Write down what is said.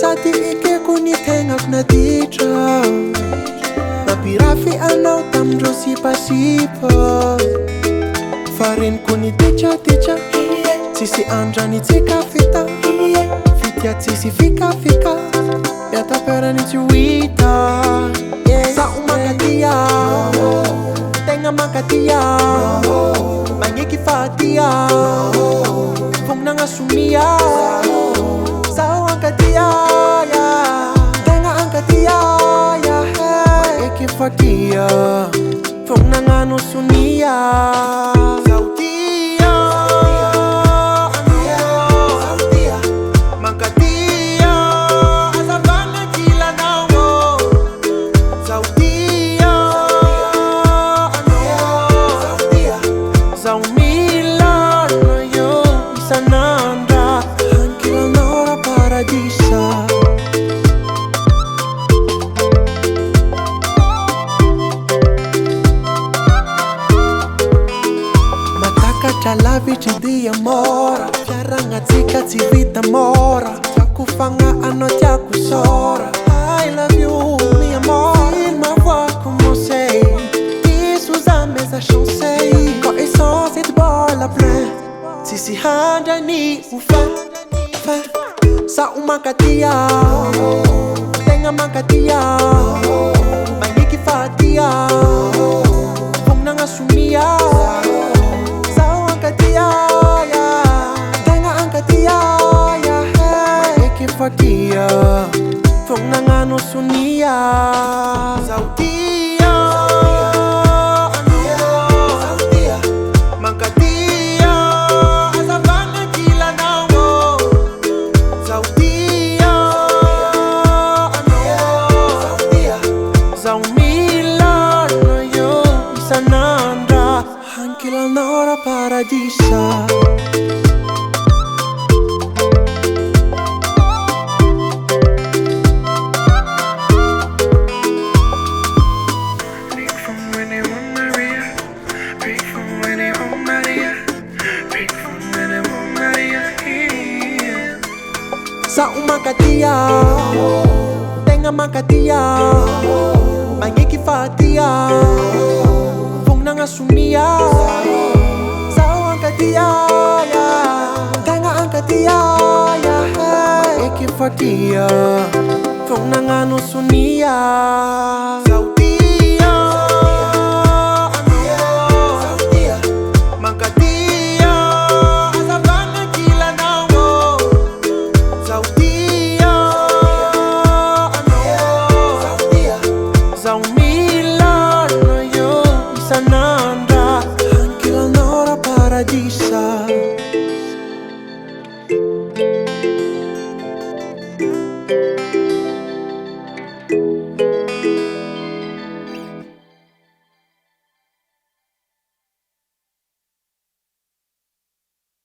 sady ike kony tegnako naditra napirafy anao tamindreo sipasipa fa reniko ny tetratetra tsisy andrany tsika fita fitya tsisy fikafika miataperany tsy hoita zaho mankatia tegna mankatia magneky fahatia vognanasomia zaho ankatia tegna ankatia magneky fahatia vognanano sonia Lavitry dia mora fiaragnatsika tsy vita mora tiako fagna anao tiako sora I love you mi amor il m'envoie commencer dis sous un message chancé quand essence et bol à plein tsisy handrany ufa sa umankatia tegna mankatia magneky fahatia vognanasomia fatia vognanano sonia zautia zautia mankatia azavagna kilanao zautia zautia zao mila yo isanandra hankilanao ra paradisa sa umankatia tenga mankatia magneky fahatia vognanasomia sa ankatia tenga ankatia magneky fahatia vognanano sonia